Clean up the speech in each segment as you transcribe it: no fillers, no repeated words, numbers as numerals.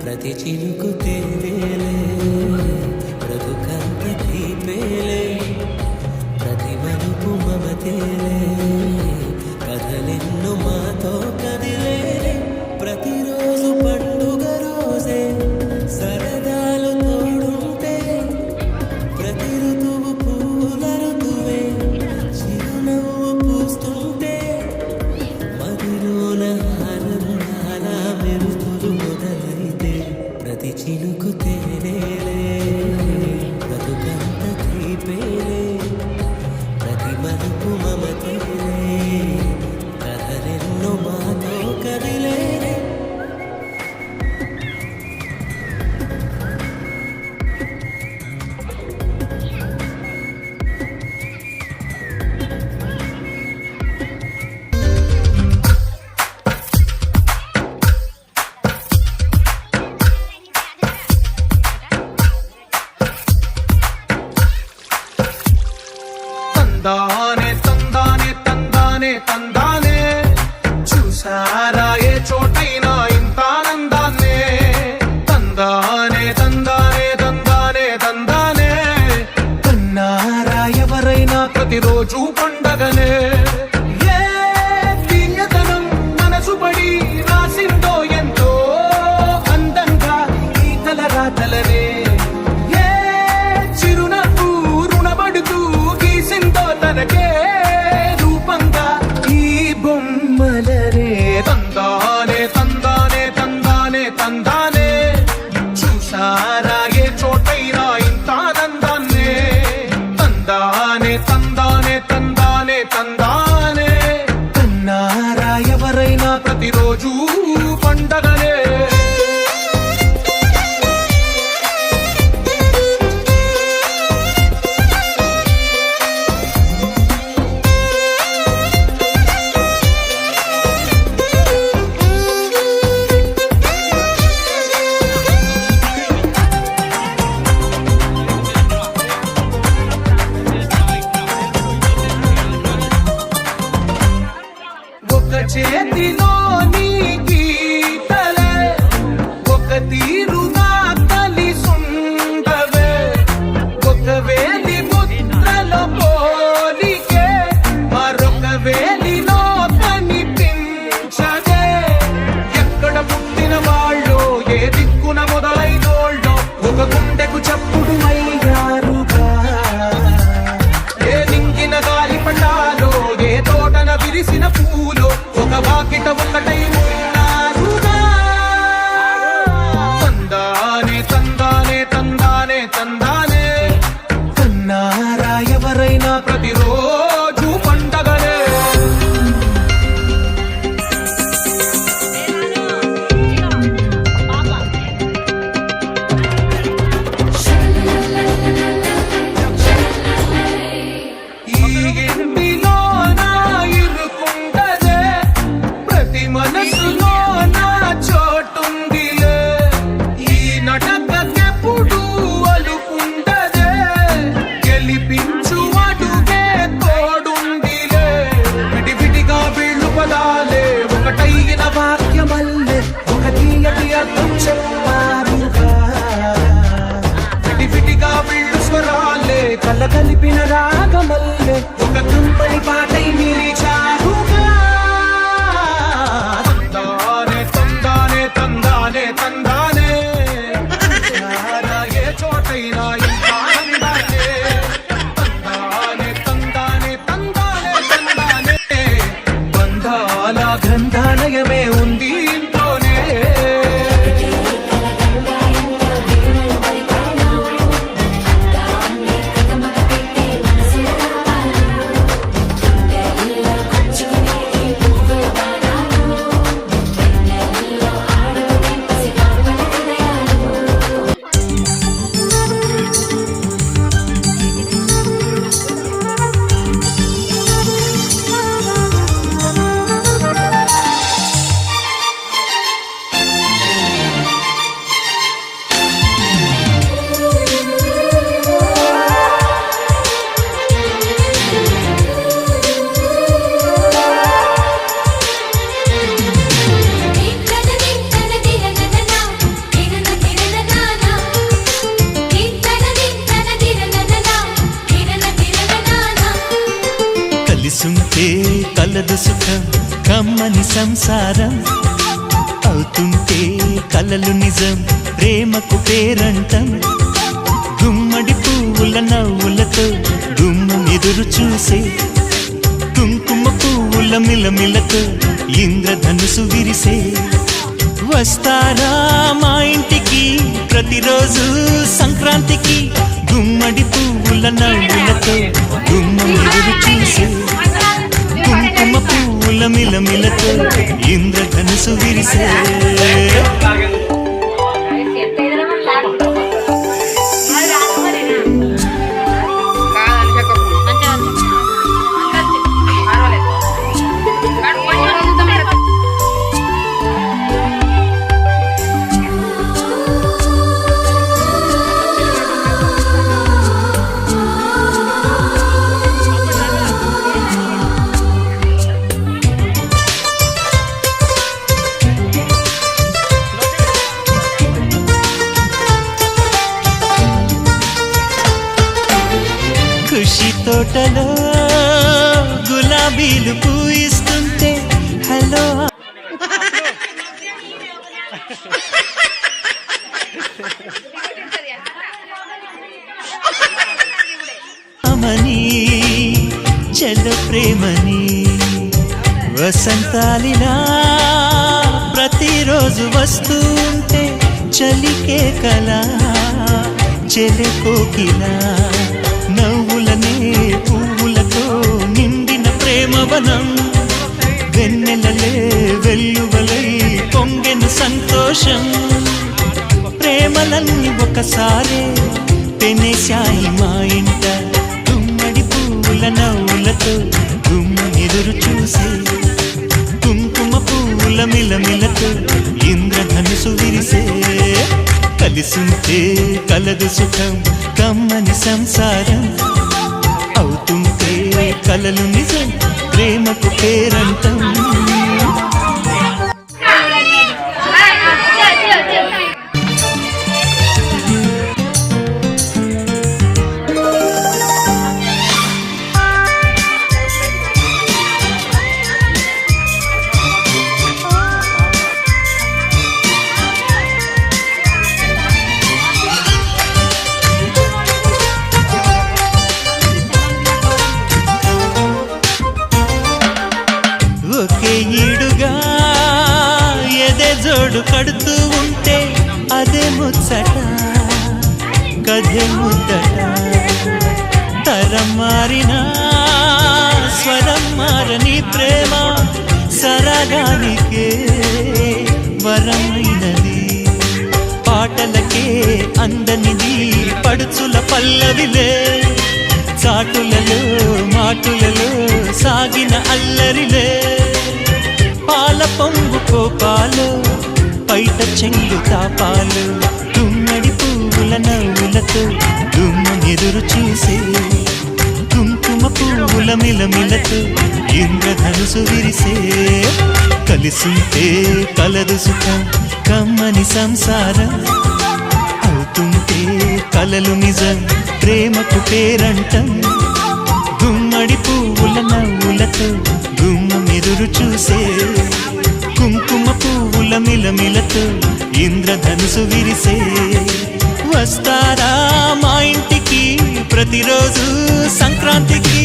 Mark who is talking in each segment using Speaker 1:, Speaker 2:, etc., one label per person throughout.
Speaker 1: ప్రతి చినుకు తేలేలే బ్రతుకంత తీపేలే ప్రతి మలుపు మమతేలే కథలెన్నో మాతో కదిలే ప్రతిరోజు పండుగ రోజే సరదాలు తోడుంటే ప్రతి ఋతువు పూల ఋతువే చిరునవ్వు పూస్తుంటే మదిలోన ఆనందాల మెరుపులు మొదలైతే ప్రతి చినుకు తేలేలే బ్రతుకంత తీపేలే ప్రతి మలుపు మమతేలే కథలెన్నో మాతో కదిలే
Speaker 2: తందానే తందానే తందానే తందానే చూసారా ఏ చోటైనా ఇంత ఆనందాన్నే తందానే తందానే తందానే తందానే కన్నారా ఎవరైనా ప్రతిరోజు పండగనే ఏ తీయతనం మనసు పడి రాసిందో ఎంతో అందంగా ఈ తలరాతలనే తనకే రూపంగా ఈ బొమ్మలరే తందానే తందానే తందానే తందానే చూసారా ఏ చోటైనా ఇంత ఆనందాన్నే తందానే తందానే తందానే తందానే కన్నారా ఎవరైనా ప్రతిరోజు పండగనే చేతిలో నీ గీతలే ఒక తీరుగా కలిసుండవే ఒక వేలి ముద్రలో పోలికే మరొక వేలిలో కనిపించదే ఎక్కడ పుట్టిన వాళ్ళు ఏ దిక్కున మొదలైనోళ్ళో ఒక గుండెకు చప్పుడు అయ్యారుగా ఏ నింగిన గాలి పటాలో ఏ తోటన విరిసిన పూలో ఒక వాకిట ఒకటై ఉన్నారుగా తందానే తందానే తందానే తందానే కన్నారా ఎవరైనా ప్రతిరోజు పండగనే ఈ ఇంటిలో నా ఇరుకుండదే ప్రతి మనసులో నా చోటుందిలే ఈ నటకెప్పుడు అలుపుండదే గెలిపించు అడుగే తోడుందిలే విడివిడిగా వీళ్ళు పదాలే ఒకటైన వాక్యమల్లే ఒక తీయటి అర్థం చెప్పారుగా విడివిడిగా వీళ్ళు స్వరాలే కల కలిపిన రాగమల్లే ఒక కమ్మని పాటై నిలిచారుగా తందానే తందానే తందానే తందానే చూసారా ఏ చోటైనా ఇంత ఆనందాన్నే తందానే తందానే తందానే తందానే బంధాల గ్రంథాలయమే ఉంది ఇంట్లోనే
Speaker 1: కలదు సుఖం కమ్మని సంసారం అవుతుంటే కలలు నిజం ప్రేమకు పేరంటం గుమ్మడి పువ్వుల నవ్వులతో గుమ్మం ఎదురు చూసే కుంకుమ పువ్వుల మిలమిలతో ఇంద్రధనుసు విరిసే వస్తారా మా ఇంటికి ప్రతిరోజు సంక్రాంతికి గుమ్మడి పువ్వుల నవ్వులతో గుమ్మం ఎదురు చూసే కుంకుమ పువ్వుల మిలమిలతో ఇంద్రధనుసు విరిసే ఖుషి తోటలో గులాబీలు పూయిస్తుంటే హలో అమని చల ప్రేమని వసంతాలిలా ప్రతిరోజు వస్తూ ఉంటే చలికే కలా చెలె కోకిలా నవ్వులనే పువ్వులతో నిండిన ప్రేమవనం వెన్నెలలే వెల్లువలై పొంగెను సంతోషం ప్రేమలన్నీ ఒకసారే పెనేశాయి మా ఇంట గుమ్మడి పువ్వుల నవ్వులతో గుమ్మ ఎదురు చూసే కుంకుమ పువ్వుల మిలమిలతో ఇంద్రధనుసు విరిసే కలిసుంటే కలదు సుఖం కమ్మని సంసారం అవుతుంటే కలలు నిజం ప్రేమకు పేరంటం ఒకే ఈడుగా ఎదే జోడు కడుతూ ఉంటే అదే ముచ్చట కథే ముద్దట తరం మారినా స్వరం మారని ప్రేమ సరగానికే వరమైనది పాటలకే అందనిది పడుచుల పల్లవిలే చాటులలో మాటులలో సాగిన అల్లరిలే పాల పొంగు కోపాలు పైట చెంగు తాపాలు గుమ్మడి పువ్వుల నవ్వులతో గుమ్మం ఎదురు చూసే కుంకుమ పువ్వుల మిలమిలతో ఇంద్రధనుసు విరిసే కలిసుంటే కలదు సుఖం కమ్మని సంసారం అవుతుంటే కలలు నిజం ప్రేమకు పేరంటం గుమ్మడి పువ్వుల నవ్వులతో గుమ్మం ఎదురు చూసే కుంకుమ పువ్వుల మిలమిలతో ఇంద్రధనుసు విరిసే వస్తారా మా ఇంటికి ప్రతిరోజు సంక్రాంతికి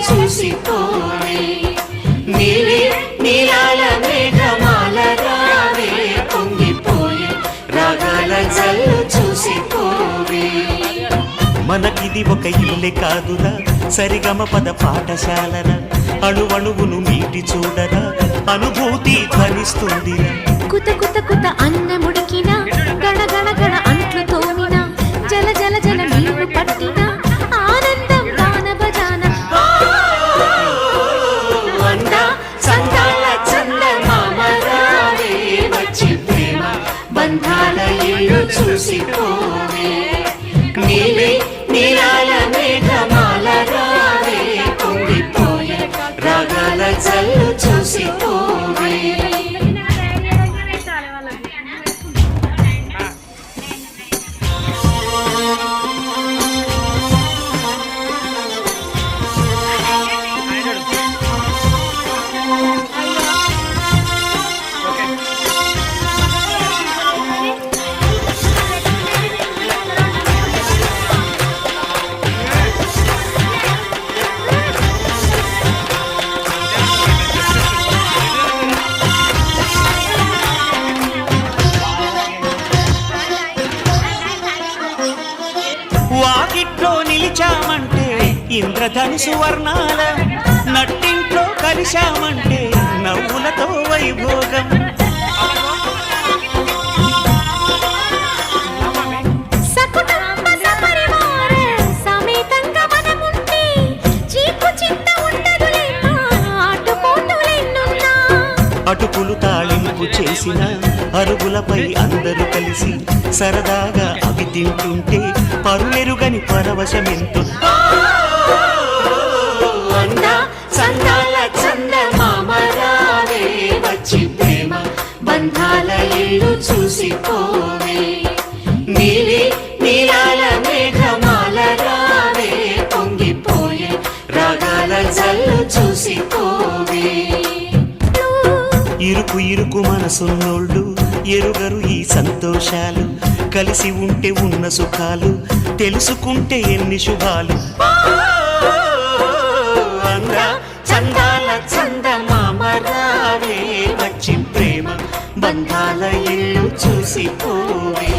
Speaker 3: చూసిపోవే నీలి నీలాల మేఘమాల రావే పొంగిపోయే రాగాల జల్లు చూసిపోవే
Speaker 1: మనకిది ఒక ఇల్లే కాదురా సరిగమ పద పాఠశాలరా అణువణువును మీటి చూడరా అనుభూతి ధ్వనిస్తుందిరా
Speaker 3: కుత కుత కుత అన్నముడికిన గణ గణ గణ అంట్లు తోమిన జల జల జల నీళ్లు పట్టిన ఆనందం గాన భజాన
Speaker 1: చూసిపోవే నీలి నీలాల మేఘమాల రావే పొంగిపోయే రాగాల జల్లు చూసిపోవే వాకిట్లో నిలిచామంటే ఇంద్రధనుసు వర్ణాల నట్టింట్లో కలిశామంటే నవ్వులతో వైభోగం
Speaker 3: సకుటుంబ సపరివార సమేతంగా మనముంటే చీకు చింత ఉండదులేమ్మా ఆటుపోటులెన్నున్నా
Speaker 1: అటుకులు తాళింపు చేసిన అరుగులపై అందరూ కలిసి సరదాగా అవి తింటుంటే పరులెరుగని పరవశమెంతో అందా చందాల చందమామ రావే వచ్చి ప్రేమ బంధాల ఇల్లు చూసిపోవే నీలి నీలాల మేఘమాల రావే పొంగిపోయే రాగాల జల్లు చూసిపోవే ఇరుకు ఇరుకు మనసున్నోళ్ళు ఎరుగరు ఈ సంతోషాలు కలిసి ఉంటే ఉన్న సుఖాలు తెలుసుకుంటే ఎన్ని శుభాలు అందా చందాల చందమామ రావే వచ్చి ప్రేమ బంధాల ఇల్లు చూసిపోవే